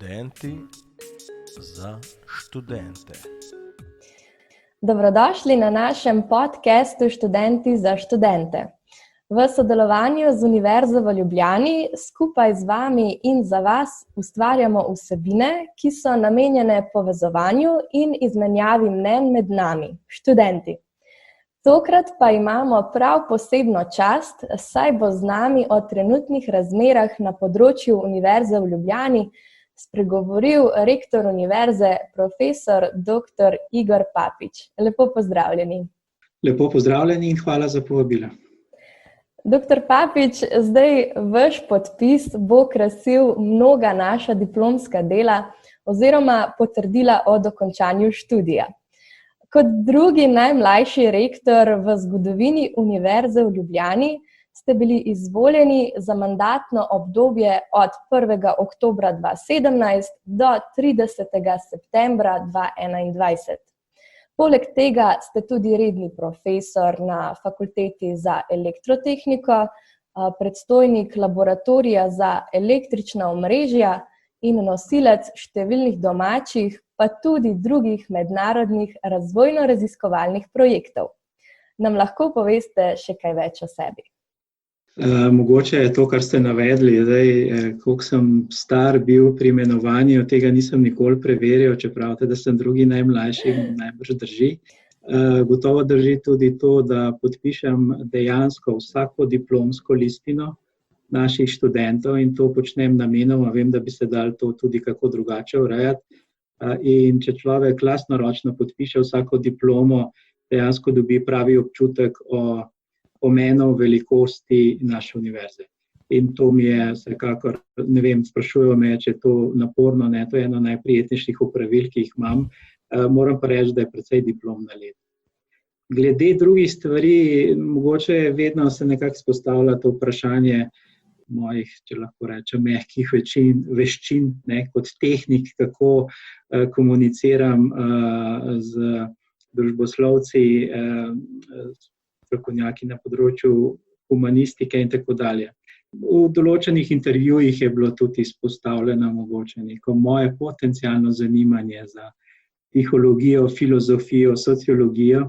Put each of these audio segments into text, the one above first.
Študenti za študente. Dobrodošli na našem podcastu Študenti za študente. V sodelovanju z Univerzo v Ljubljani skupaj z vami in za vas ustvarjamo vsebine, ki so namenjene povezovanju in izmenjavi mnenj med nami, študenti. Tokrat pa imamo prav posebno čast, saj bo z nami o trenutnih razmerah na področju Univerze v Ljubljani spregovoril rektor univerze, profesor dr. Igor Papič. Lepo pozdravljeni. Lepo pozdravljeni in hvala za povabilo. Dr. Papič, zdaj vaš podpis bo krasil mnoga naša diplomska dela oziroma potrdila o dokončanju študija. Kot drugi najmlajši rektor v zgodovini Univerze v Ljubljani ste bili izvoljeni za mandatno obdobje od 1. oktobra 2017 do 30. septembra 2021. Poleg tega ste tudi redni profesor na Fakulteti za elektrotehniko, predstojnik laboratorija za električna omrežja in nosilec številnih domačih, pa tudi drugih mednarodnih razvojno-raziskovalnih projektov. Nam lahko poveste še kaj več o sebi? Mogoče je to, kar ste navedli. Koliko sem star bil pri imenovanju, tega nisem nikoli preveril, če pravite, da sem drugi najmlajši, najbrž drži. Gotovo drži tudi to, da podpišem dejansko vsako diplomsko listino naših študentov in to počnem namenoma. Vem, da bi se dalo to tudi kako drugače urejati. In če človek lastnoročno podpiše vsako diplomo, dejansko dobi pravi občutek o pomenu velikosti naše univerze. In to mi je vsekakor, ne vem, sprašujejo me, če je to naporno, ne, to je eno najprijetnejših opravil, ki jih imam. Moram pa reči, da je precej diplom na leto. Glede drugih stvari, mogoče vedno se nekako izpostavlja to vprašanje mojih, če lahko rečem, mehkih veščin, ne, kot tehnik, kako komuniciram z družboslovci, strokovnjaki na področju humanistike in tako dalje. V določenih intervjujih je bilo tudi izpostavljeno mogoče neko moje potencialno zanimanje za psihologijo, filozofijo, sociologijo.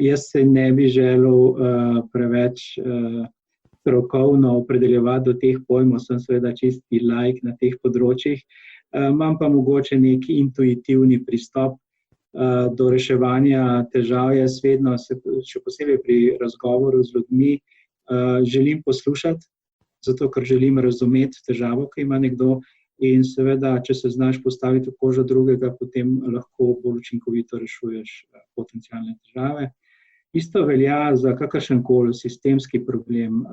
Jaz se ne bi želel preveč strokovno opredeljevati do teh pojmov, sem seveda čisti laik na teh področjih. Imam pa mogoče neki intuitivni pristop do reševanja težav. Jaz vedno, še posebej pri razgovoru z ljudmi, želim poslušati, zato ker želim razumeti težavo, ki ima nekdo, in seveda, če se znaš postaviti v kožo drugega, potem lahko bolj učinkovito rešuješ potencialne težave. Isto velja za kakršenkoli sistemski problem.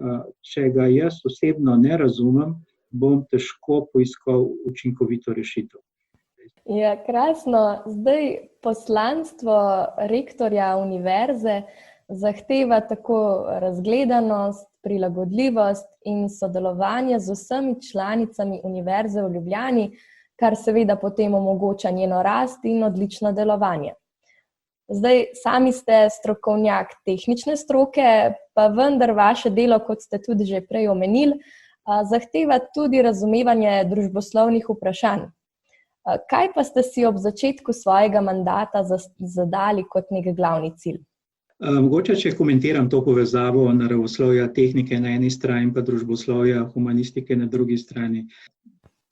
Če ga jaz osebno ne razumem, bom težko poiskal učinkovito rešitev. Ja, krasno. Zdaj poslanstvo rektorja univerze zahteva tako razgledanost, prilagodljivost in sodelovanje z vsemi članicami Univerze v Ljubljani, kar seveda potem omogoča njeno rast in odlično delovanje. Zdaj, sami ste strokovnjak tehnične stroke, pa vendar vaše delo, kot ste tudi že prej omenili, zahteva tudi razumevanje družboslovnih vprašanj. Kaj pa ste si ob začetku svojega mandata zadali kot nek glavni cilj? Mogoče, če komentiram to povezavo naravoslovja tehnike na eni strani in pa družboslovja humanistike na drugi strani.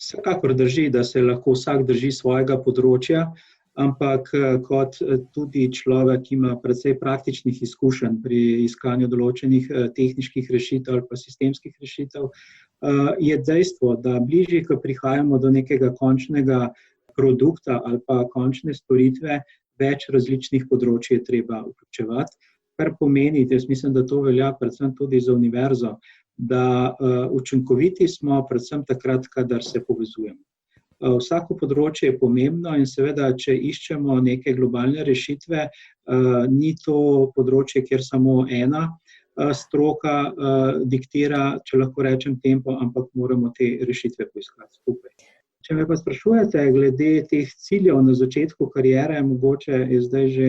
Vsekakor drži, da se lahko vsak drži svojega področja, ampak kot tudi človek, ki ima precej praktičnih izkušenj pri iskanju določenih tehniških rešitev ali pa sistemskih rešitev, je dejstvo, da bližje, ko prihajamo do nekega končnega produkta ali pa končne storitve, več različnih področij je treba vključevati, kar pomeni, jaz mislim, da to velja predvsem tudi za univerzo, da učinkoviti smo predvsem takrat, kadar se povezujemo. Vsako področje je pomembno in seveda, če iščemo neke globalne rešitve, ni to področje, kjer samo ena stroka diktira, če lahko rečem, tempo, ampak moramo te rešitve poiskati skupaj. Če me pa sprašujete glede teh ciljev na začetku kariere, mogoče je zdaj že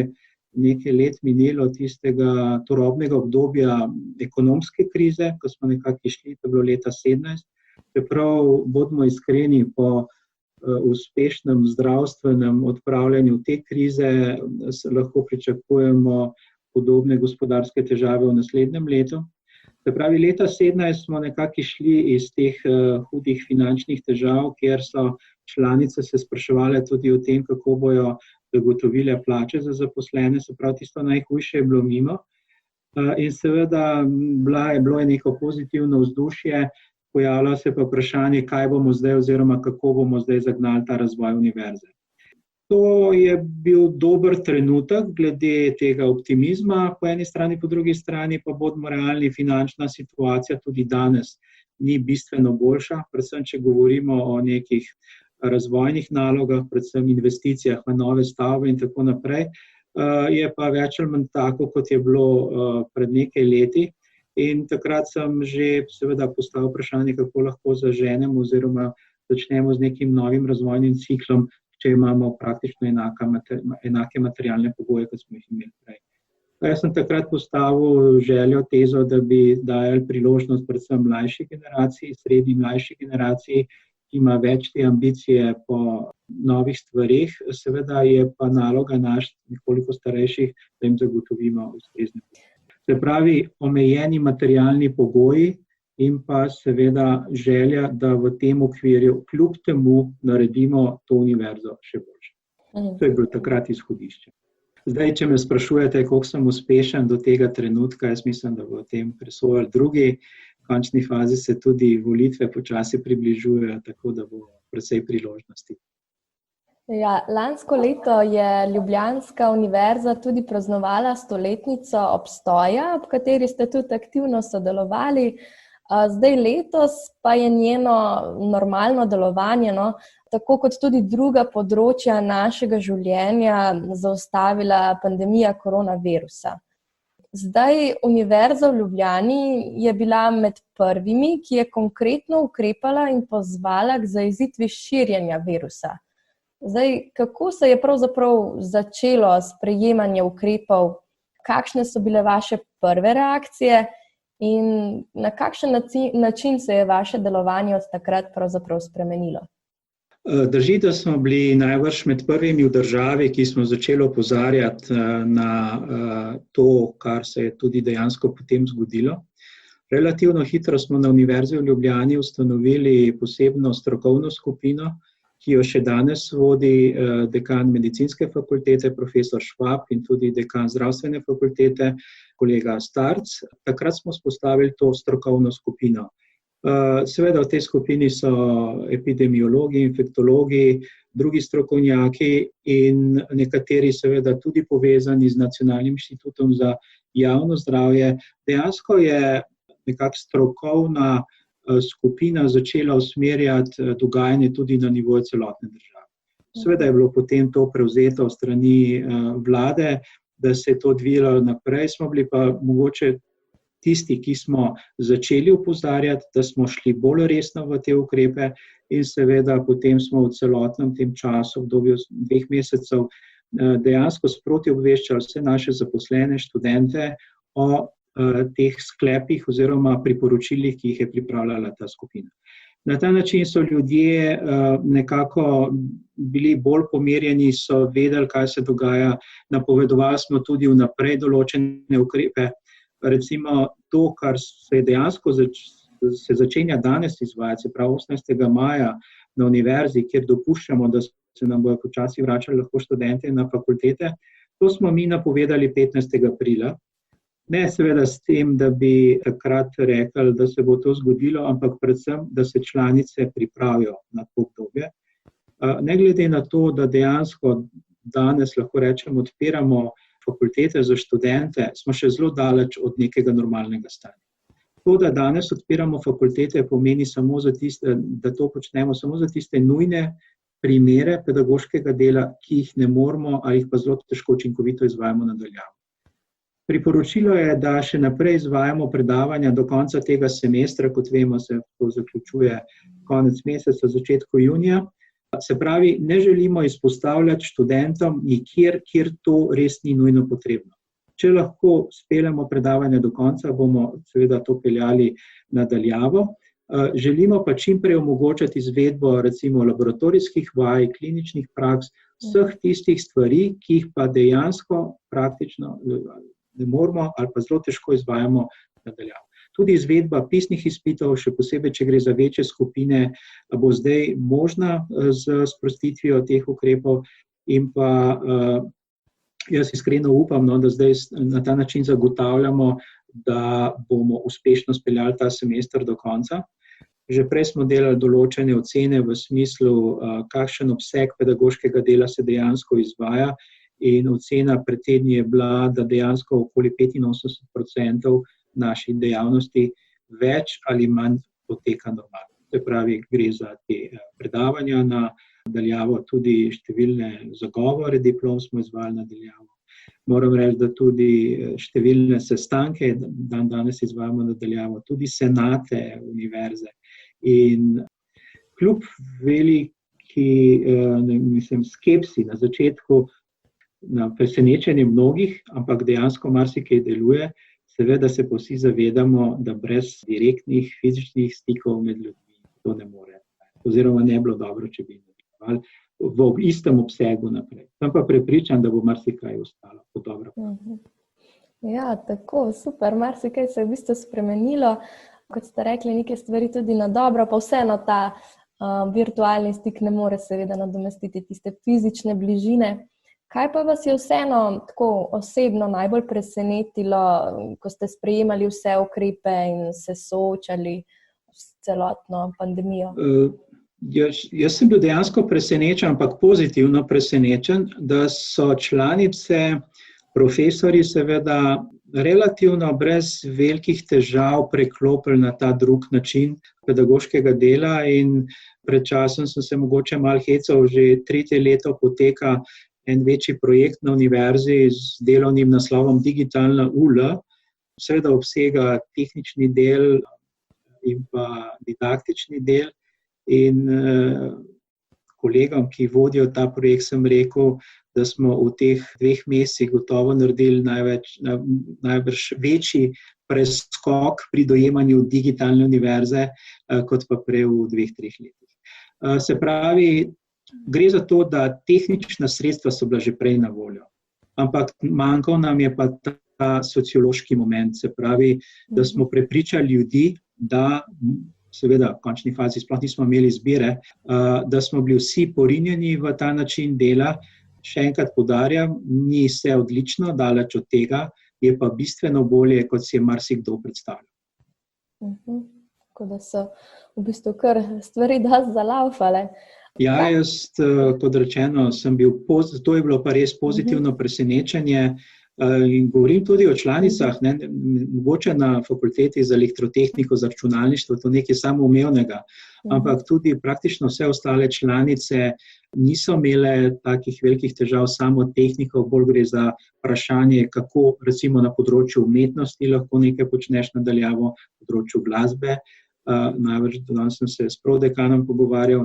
nekaj let minilo tistega turobnega obdobja ekonomske krize, ko smo nekako išli, to je bilo leta 2017. Čeprav, bodimo iskreni, po uspešnem zdravstvenem odpravljanju te krize lahko pričakujemo podobne gospodarske težave v naslednjem letu. Se pravi, leta 2017 smo nekako išli iz teh hudih finančnih težav, kjer so članice se spraševale tudi o tem, kako bojo zagotovile plače za zaposlene, se pravi, tisto najhujše je bilo mimo. In seveda bilo je neko pozitivno vzdušje, pojavlja se pa vprašanje, kaj bomo zdaj oziroma kako bomo zdaj zagnali ta razvoj univerze. To je bil dober trenutek glede tega optimizma po eni strani, po drugi strani pa bodimo realni, finančna situacija tudi danes ni bistveno boljša, predvsem če govorimo o nekih razvojnih nalogah, predvsem investicijah v nove stavbe in tako naprej, je pa več ali manj tako, kot je bilo pred nekaj leti. In takrat sem že seveda postavil vprašanje, kako lahko zaženemo oziroma začnemo z nekim novim razvojnim ciklom, če imamo praktično enake materialne pogoje, kot smo jih imeli prej. Jaz sem takrat postavil željo, tezo, da bi dajali priložnost predvsem mlajši generaciji, srednji mlajši generaciji, ki ima več te ambicije po novih stvareh, seveda je pa naloga naš, nekoliko starejših, da jim zagotovimo ustrezne. Se pravi, omejeni materialni pogoji in pa seveda želja, da v tem okvirju kljub temu naredimo to univerzo še boljše. To je bilo takrat izhodišče. Zdaj, če me sprašujete, koliko sem uspešen do tega trenutka, jaz mislim, da bo o tem presojali drugi. V končni fazi se tudi volitve počasi približujejo, tako da bo precej priložnosti. Ja, lansko leto je Ljubljanska univerza tudi praznovala stoletnico obstoja, ob kateri ste tudi aktivno sodelovali. Zdaj letos pa je njeno normalno delovanje, tako kot tudi druga področja našega življenja, zaustavila pandemija koronavirusa. Zdaj Univerza v Ljubljani je bila med prvimi, ki je konkretno ukrepala in pozvala k zajezitvi širjenja virusa. Zdaj, kako se je pravzaprav začelo sprejemanje ukrepov? Kakšne so bile vaše prve reakcije in na kakšen način se je vaše delovanje od takrat pravzaprav spremenilo? Drži, da smo bili najbrž med prvimi v državi, ki smo začeli opozarjati na to, kar se je tudi dejansko potem zgodilo. Relativno hitro smo na Univerzi v Ljubljani ustanovili posebno strokovno skupino, ki jo še danes vodi dekan medicinske fakultete, profesor Švab, in tudi dekan zdravstvene fakultete, kolega Starc. Takrat smo vzpostavili to strokovno skupino. Seveda v tej skupini so epidemiologi, infektologi, drugi strokovnjaki in nekateri seveda tudi povezani z Nacionalnim inštitutom za javno zdravje. Dejansko je nekako strokovna skupina začela usmerjati dogajanje tudi na nivoju celotne države. Seveda je bilo potem to prevzeto od strani vlade, da se je to odvijalo naprej, smo bili pa mogoče tisti, ki smo začeli opozarjati, da smo šli bolj resno v te ukrepe in seveda potem smo v celotnem tem času, v obdobju 2 mesecev, dejansko sproti obveščali vse naše zaposlene, študente o teh sklepih oziroma priporočilih, ki jih je pripravljala ta skupina. Na ta način so ljudje nekako bili bolj pomirjeni, so vedeli, kaj se dogaja, napovedovali smo tudi vnaprej določene ukrepe. Recimo to, kar se dejansko se začenja danes izvajati, se pravi 18. maja na univerzi, kjer dopuščamo, da se nam bojo počasi vračali lahko študente na fakultete, to smo mi napovedali 15. aprila. Ne seveda s tem, da bi takrat rekli, da se bo to zgodilo, ampak predvsem, da se članice pripravijo na to obdobje. Ne glede na to, da dejansko danes lahko rečemo, odpiramo fakultete za študente, smo še zelo daleč od nekega normalnega stanja. To, da danes odpiramo fakultete, pomeni samo za tiste, da to počnemo samo za tiste nujne primere pedagoškega dela, ki jih ne moremo ali jih pa zelo težko učinkovito izvajamo nadaljavo. Priporočilo je, da še naprej izvajamo predavanja do konca tega semestra, kot vemo, se to zaključuje konec meseca, začetku junija. Se pravi, ne želimo izpostavljati študentom nikjer, kjer to res ni nujno potrebno. Če lahko speljemo predavanje do konca, bomo seveda to peljali nadaljavo. Želimo pa čim prej omogočati izvedbo recimo laboratorijskih vaj, kliničnih praks, vseh tistih stvari, ki jih pa dejansko praktično ne moramo ali pa zelo težko izvajamo nadaljavo. Tudi izvedba pisnih izpitov, še posebej, če gre za večje skupine, bo zdaj možna z sprostitvijo teh ukrepov in pa jaz iskreno upam, da zdaj na ta način zagotavljamo, da bomo uspešno speljali ta semester do konca. Že prej smo delali določene ocene v smislu, kakšen obseg pedagoškega dela se dejansko izvaja in ocena pred tedni je bila, da dejansko okoli 85% naših dejavnosti več ali manj poteka normalno. To pravi, gre za te predavanja na daljavo, tudi številne zagovore diplom smo izvajali na daljavo. Moram reči, da tudi številne sestanke danes izvajamo na daljavo, tudi senate univerze. In kljub veliki skepsi na začetku, na presenečenje mnogih, ampak dejansko marsikaj deluje, seveda se pa vsi zavedamo, da brez direktnih fizičnih stikov med ljudmi to ne more. Oziroma ne bilo dobro, če bi nadaljevali v istem obsegu naprej. Sem pa prepričan, da bo marsikaj ostalo po dobro. Ja, tako, super. Marsikaj se je v bistvu spremenilo. Kot ste rekli, neke stvari tudi na dobro, pa vseeno ta virtualni stik ne more seveda nadomestiti tiste fizične bližine. Kaj pa vas je vseeno tako osebno najbolj presenetilo, ko ste sprejemali vse ukrepe in se soočali s celotno pandemijo? Jaz sem bil dejansko presenečen, ampak pozitivno presenečen, da so članice, profesori seveda relativno brez velikih težav preklopili na ta drug način pedagoškega dela in pred časom sem se mogoče malo hecal, že 3. leto poteka en večji projekt na univerzi z delovnim naslovom Digitalna UL, seveda obsega tehnični del in pa didaktični del. In kolegom, ki vodijo ta projekt, sem rekel, da smo v teh 2 mesecih gotovo naredili najbrž večji preskok pri dojemanju digitalne univerze, kot pa prej v 2-3 letih. Se pravi, gre za to, da tehnična sredstva so bila že prej na voljo, ampak manjkal nam je pa ta sociološki moment, se pravi, da smo prepričali ljudi, da seveda v končni fazi sploh nismo imeli izbire, da smo bili vsi porinjeni v ta način dela. Še enkrat poudarjam, ni vse odlično, daleč od tega, je pa bistveno bolje, kot si je marsikdo predstavljal. Tako da so v bistvu kar stvari dosti zalaufale. Ja, jaz, kot rečeno, to je bilo pa res pozitivno presenečenje. In govorim tudi o članicah, mogoče na fakulteti za elektrotehniko, za računalništvo, to nekaj samoumevnega, ampak tudi praktično vse ostale članice niso imele takih velikih težav samo tehnikov, bolj gre za vprašanje, kako recimo na področju umetnosti lahko nekaj počneš nadaljavo, na področju glasbe. Največ danes sem se s prodekanom pogovarjal,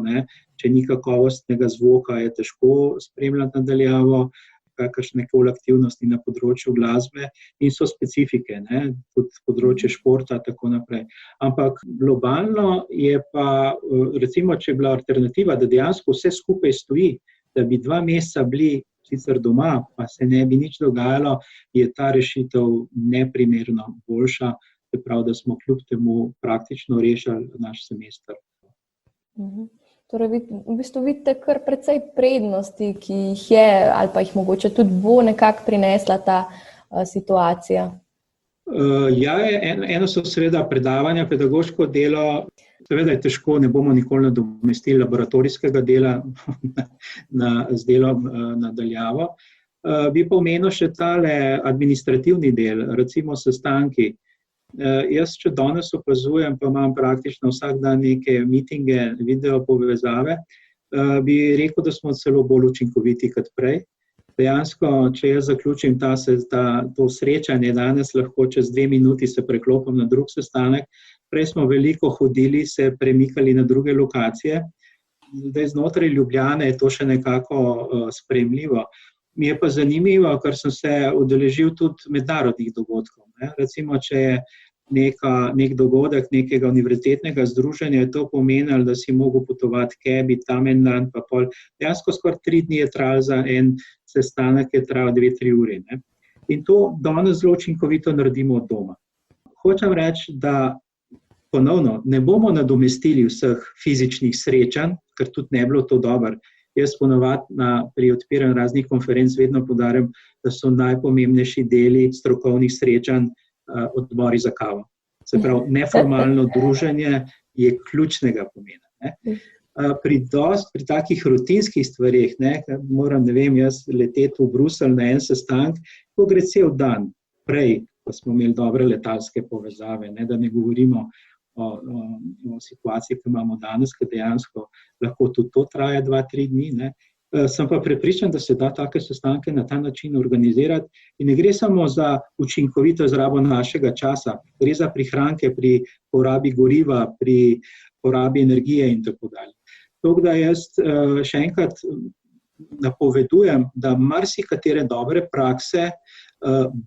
če ni kakovostnega zvoka, je težko spremljati nadaljavo, kakšne koli aktivnosti na področju glasbe in so specifike, tudi področje športa, tako naprej. Ampak globalno je pa, recimo, če je bila alternativa, da dejansko vse skupaj stoji, da bi 2 meseca bili sicer doma, pa se ne bi nič dogajalo, je ta rešitev neprimerno boljša, se pravi, da smo kljub temu praktično rešili naš semester. Torej, v bistvu vidite kar precej prednosti, ki jih je, ali pa jih mogoče tudi bo nekako prinesla ta situacija. Ja, eno so seveda predavanja, pedagoško delo, seveda je težko, ne bomo nikoli nadomestili laboratorijskega dela z delom nadaljavo. Bi pa omenil še tale administrativni del, recimo sestanki. Jaz, če danes opazujem, pa imam praktično vsak dan neke mitinge, video povezave, bi rekel, da smo celo bolj učinkoviti kot prej. Dejansko, če jaz zaključim to srečanje danes, lahko čez 2 minuti se preklopim na drug sestanek. Prej smo veliko hodili, se premikali na druge lokacije. Zdaj znotraj Ljubljane je to še nekako sprejemljivo. Mi je pa zanimivo, ker sem se udeležil tudi mednarodnih dogodkov. Recimo, če je nek dogodek nekega univerzitetnega združenja, je to pomenilo, da si mogel potovati kebi tam en dan, pa pol. Dejansko skoraj 3 dni je trajalo za en sestanek, je trajal 2-3 ure. Ne? In to danes zelo učinkovito naredimo od doma. Hočem reči, da ponovno ne bomo nadomestili vseh fizičnih srečanj, ker tudi ne bilo to dobro. Jaz ponovadi pri odpiranju raznih konferenc vedno poudarjam, da so najpomembnejši deli strokovnih srečanj odmori za kavo. Se pravi, neformalno druženje je ključnega pomena. Ne? Pri takih rutinskih stvarih, moram, jaz leteti v Bruselj na en sestanek, ko gre cel dan prej, ko smo imeli dobre letalske povezave, da ne govorimo o situaciji, ki imamo danes, ki dejansko lahko tudi to traja 2-3 dni. Ne? Sem pa prepričan, da se da take sestanke na ta način organizirati in ne gre samo za učinkovito izrabo našega časa, gre za prihranke pri porabi goriva, pri porabi energije in tako dalje. Tako da jaz še enkrat napovedujem, da marsikatere dobre prakse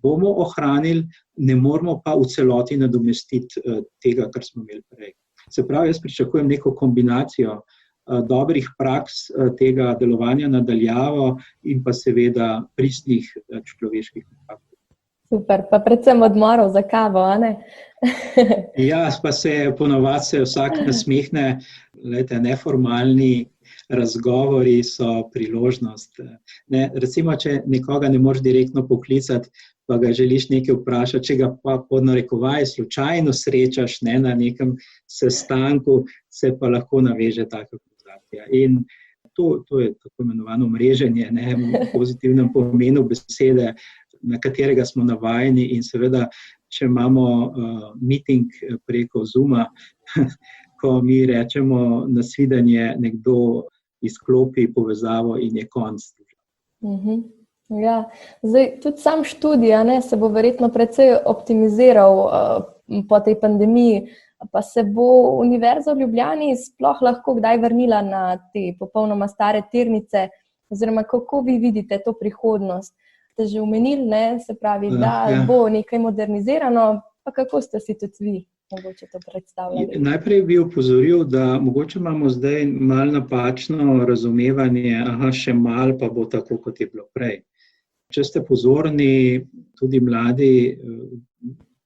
bomo ohranili, ne moramo pa v celoti nadomestiti tega, kar smo imeli prej. Se pravi, jaz pričakujem neko kombinacijo dobrih praks tega delovanja na daljavo in pa seveda pristnih človeških kontaktov. Super, pa predvsem odmorov za kavo, a ne? Ja, pa ponovadi vsak nasmehne, neformalni razgovori so priložnost. Recimo, če nekoga ne moreš direktno poklicati, pa ga želiš nekaj vprašati, če ga pa pod narekovaj slučajno srečaš na nekem sestanku, se pa lahko naveže taka konverzacija. In to je tako imenovano mreženje, v pozitivnem pomenu besede, na katerega smo navajeni in seveda, če imamo meeting preko Zooma, ko mi rečemo nasvidenje, nekdo izklopi povezavo in je konc. Ja, zdaj tudi sam študij se bo verjetno precej optimiziral po tej pandemiji, pa se bo Univerza v Ljubljani sploh lahko kdaj vrnila na te popolnoma stare tirnice, oziroma kako vi vidite to prihodnost? Ste že omenili, se pravi, da bo nekaj modernizirano, pa kako ste si tudi vi mogoče to predstavljali? Najprej bi opozoril, da mogoče imamo zdaj malo napačno razumevanje, še malo pa bo tako, kot je bilo prej. Če ste pozorni, tudi mladi,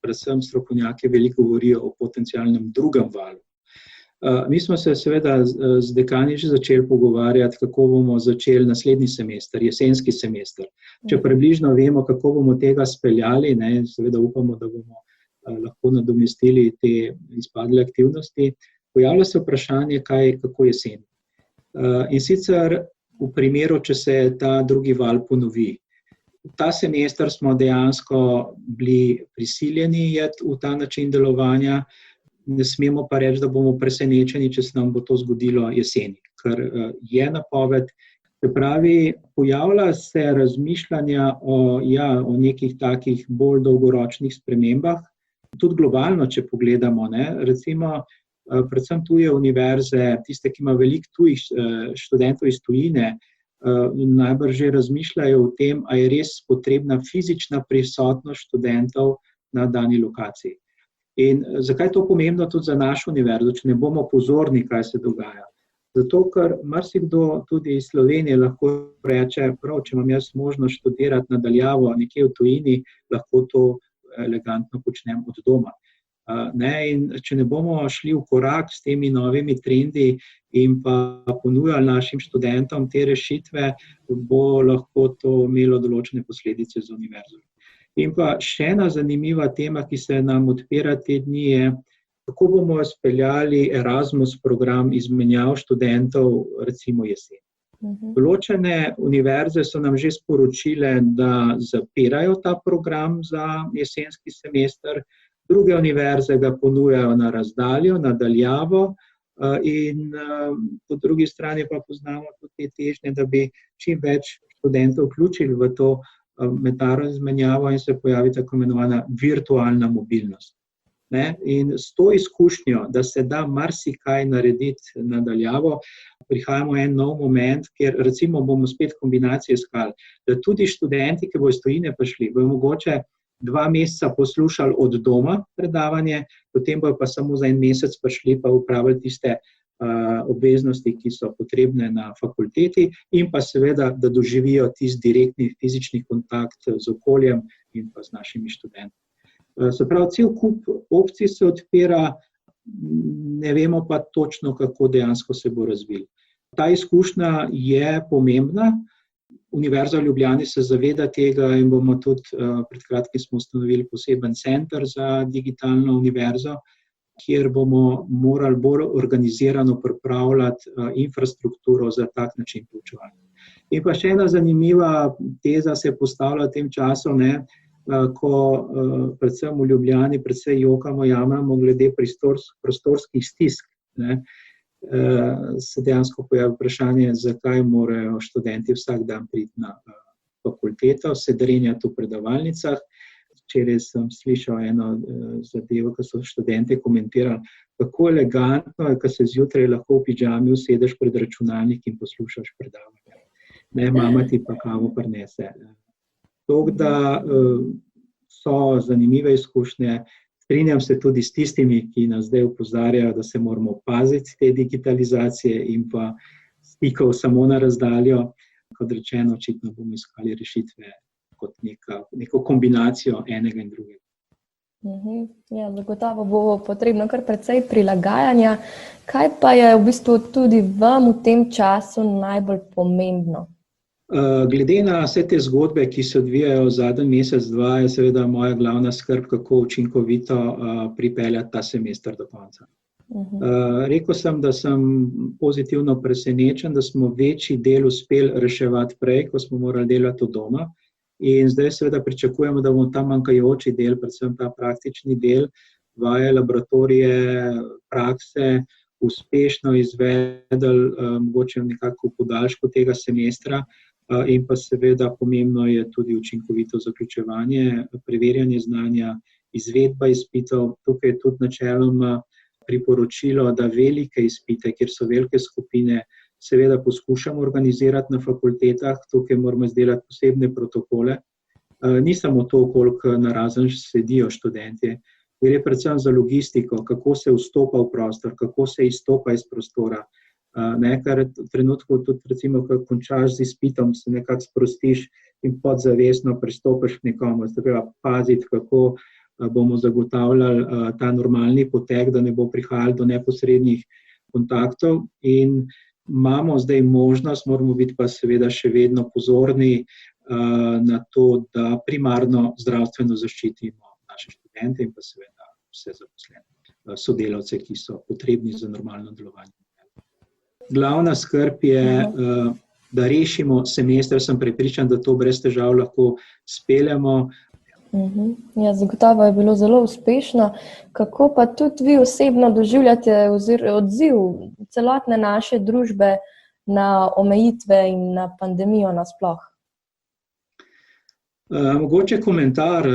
predvsem strokovnjaki, veliko govorijo o potencialnem drugem valu. Mi smo se seveda z dekani že začeli pogovarjati, kako bomo začeli naslednji semester, jesenski semester. Če približno vemo, kako bomo tega speljali, seveda upamo, da bomo lahko nadomestili te izpadle aktivnosti, pojavlja se vprašanje, kako jesen. In sicer v primeru, če se ta drugi val ponovi. Ta semester smo dejansko bili prisiljeni v ta način delovanja, ne smemo pa reči, da bomo presenečeni, če se nam bo to zgodilo jeseni, ker je napoved. Se pravi, pojavlja se razmišljanja o nekih takih bolj dolgoročnih spremembah, tudi globalno, če pogledamo, recimo, predvsem tuje univerze, tiste, ki ima veliko tujih študentov iz tujine, najbrž že razmišljajo o tem, a je res potrebna fizična prisotnost študentov na dani lokaciji. In zakaj je to pomembno tudi za našo univerzo, če ne bomo pozorni, kaj se dogaja? Zato, ker marsikdo tudi iz Slovenije lahko reče, če imam jaz možnost študirati na daljavo nekje v tujini, lahko to elegantno počnem od doma. In če ne bomo šli v korak s temi novimi trendi in pa ponujali našim študentom te rešitve, bo lahko to imelo določene posledice za univerzo. In pa še ena zanimiva tema, ki se nam odpira te dni, je, kako bomo speljali Erasmus program izmenjav študentov, recimo jesen. Določene univerze so nam že sporočile, da zapirajo ta program za jesenski semester, druge univerze ga ponujajo na razdaljo, na daljavo in po drugi strani pa poznamo tudi težnje, da bi čim več študentov vključili v to mednarodno izmenjavo in se pojavi tako imenovana virtualna mobilnost. In s to izkušnjo, da se da marsikaj narediti na daljavo, prihajamo en nov moment, kjer recimo bomo spet kombinacije iskali, da tudi študenti, ki bodo iz tujine prišli, bodo mogoče 2 meseca poslušali od doma predavanje, potem bojo pa samo za 1 mesec prišli pa upravili tiste obveznosti, ki so potrebne na fakulteti in pa seveda, da doživijo tisti direktni fizični kontakt z okoljem in pa z našimi študenti. Se pravi, cel kup opcij se odpira, ne vemo pa točno, kako dejansko se bo razvil. Ta izkušnja je pomembna. Univerza v Ljubljani se zaveda tega in bomo tudi pred kratkim smo ustanovili poseben center za digitalno univerzo, kjer bomo morali bolj organizirano pripravljati infrastrukturo za tak način poučevanja. In pa še ena zanimiva teza se postavlja v tem času, ko predvsem v Ljubljani predvsej jokamo, jamramo glede prostorskih stisk. Se dejansko pojavi vprašanje, zakaj morajo študenti vsak dan priti na fakulteto, se drenjati v predavalnicah. Včeraj sem slišal eno zadevo, ko so študenti komentirali, kako elegantno je, ko se zjutraj lahko v pidžami usedeš pred računalnik in poslušaš predavanje. Mama ti pa kavo prinese. Tako da so zanimive izkušnje. Strinjam se tudi s tistimi, ki nas zdaj opozarjajo, da se moramo paziti te digitalizacije in pa stikov samo na razdaljo. Kot rečeno, očitno bomo iskali rešitve kot neko kombinacijo enega in drugega. Ja, zagotovo bo potrebno kar precej prilagajanja. Kaj pa je v bistvu tudi vam v tem času najbolj pomembno? Glede na vse te zgodbe, ki se odvijajo zadnji mesec, 2, je seveda moja glavna skrb, kako učinkovito pripeljati ta semester do konca. Rekel sem, da sem pozitivno presenečen, da smo večji del uspeli reševati prej, ko smo morali delati od doma. In zdaj seveda pričakujemo, da bomo ta manjkajoči del, predvsem ta praktični del, vaje, laboratorije, prakse, uspešno izvedli, mogoče nekako v podaljšku tega semestra. In pa seveda pomembno je tudi učinkovito zaključevanje, preverjanje znanja, izvedba izpitov. Tukaj je tudi načeloma priporočilo, da velike izpite, kjer so velike skupine, seveda poskušamo organizirati na fakultetah. Tukaj moramo izdelati posebne protokole. Ni samo to, koliko narazen sedijo študentje. Gre predvsem za logistiko, kako se vstopa v prostor, kako se izstopa iz prostora. Ker v trenutku tudi, recimo, ko končaš z izpitom, se nekako sprostiš in podzavestno pristopiš k nekomu. Treba paziti, kako bomo zagotavljali ta normalni potek, da ne bo prihajalo do neposrednih kontaktov. In imamo zdaj možnost, moramo biti pa seveda še vedno pozorni na to, da primarno zdravstveno zaščitimo naše študente in pa seveda vse zaposlene sodelavce, ki so potrebni za normalno delovanje. Glavna skrb je, da rešimo semester. Sem prepričan, da to brez težav lahko speljemo. Ja, zagotovo je bilo zelo uspešno. Kako pa tudi vi osebno doživljate odziv celotne naše družbe na omejitve in na pandemijo nasploh? Mogoče komentar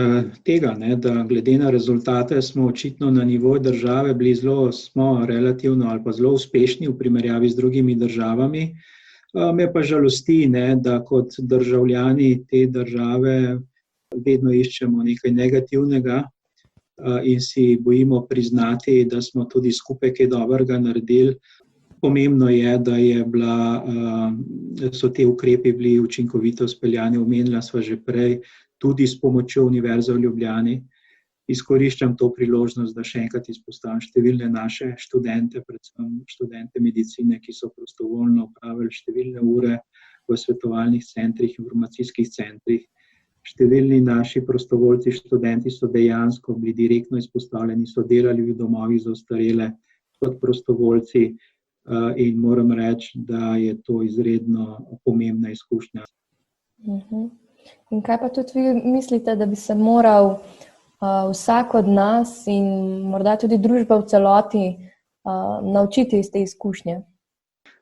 tega, da glede na rezultate smo očitno na nivoju države bili smo relativno ali pa zelo uspešni v primerjavi z drugimi državami. Me pa žalosti, da kot državljani te države vedno iščemo nekaj negativnega in si bojimo priznati, da smo tudi skupaj kaj dobrega naredili. Pomembno je, da so te ukrepi bili učinkovito speljani, omenila sva že prej, tudi s pomočjo Univerze v Ljubljani. Izkoriščam to priložnost, da še enkrat izpostavim številne naše študente, predvsem študente medicine, ki so prostovoljno opravili številne ure v svetovalnih centrih, informacijskih centrih. Številni naši prostovoljci, študenti so dejansko bili direktno izpostavljeni, so delali v domovih za ostarele kot prostovoljci. In moram reči, da je to izredno pomembna izkušnja. In kaj pa tudi vi mislite, da bi se moral vsak od nas in morda tudi družba v celoti naučiti iz te izkušnje?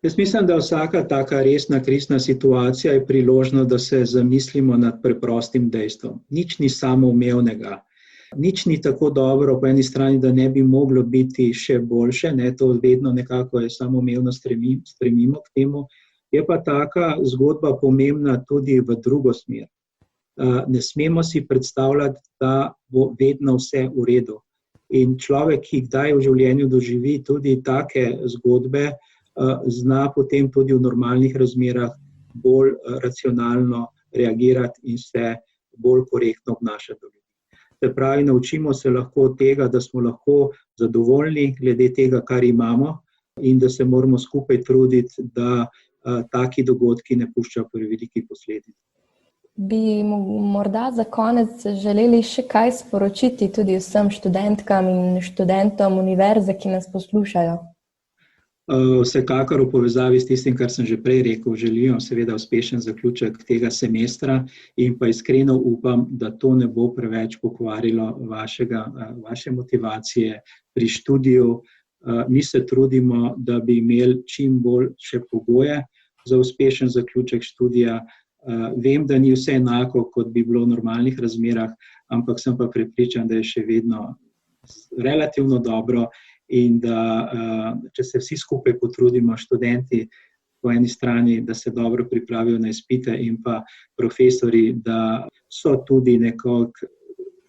Jaz mislim, da vsaka taka resna krizna situacija je priložnost, da se zamislimo nad preprostim dejstvom. Nič ni samoumevnega. Nič ni tako dobro po eni strani, da ne bi moglo biti še boljše, to vedno nekako je samoumevno stremimo k temu. Je pa taka zgodba pomembna tudi v drugo smer. ne smemo si predstavljati, da bo vedno vse v redu. In človek, ki kdaj v življenju doživi tudi take zgodbe, zna potem tudi v normalnih razmerah bolj racionalno reagirati in se bolj korektno obnašati do ljudi. Se pravi, naučimo se lahko tega, da smo lahko zadovoljni glede tega, kar imamo, in da se moramo skupaj truditi, da taki dogodki ne puščajo prevelikih posledic. Bi morda za konec želeli še kaj sporočiti tudi vsem študentkam in študentom univerze, ki nas poslušajo? Vsekakor v povezavi s tistim, kar sem že prej rekel, želim seveda uspešen zaključek tega semestra in pa iskreno upam, da to ne bo preveč pokvarilo vaše motivacije pri študiju. Mi se trudimo, da bi imeli čim boljše pogoje za uspešen zaključek študija. Vem, da ni vse enako, kot bi bilo v normalnih razmerah, ampak sem pa prepričan, da je še vedno relativno dobro in da, če se vsi skupaj potrudimo, študenti po eni strani, da se dobro pripravijo na izpite in pa profesori, da so tudi nekako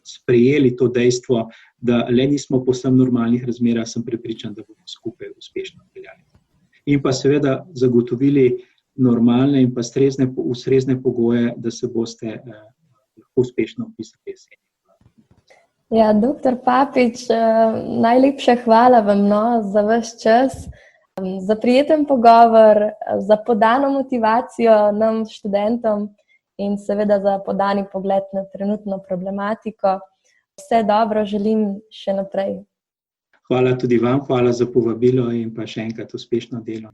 sprejeli to dejstvo, da le nismo povsem normalnih razmerah, sem prepričan, da bomo skupaj uspešno peljali. In pa seveda zagotovili normalne in pa ustrezne pogoje, da se boste lahko uspešno vpisali jeseni. Ja, doktor Papič, najlepša hvala vam za vaš čas, za prijeten pogovor, za podano motivacijo nam študentom in seveda za podani pogled na trenutno problematiko. Vse dobro želim še naprej. Hvala tudi vam, hvala za povabilo in pa še enkrat uspešno delo.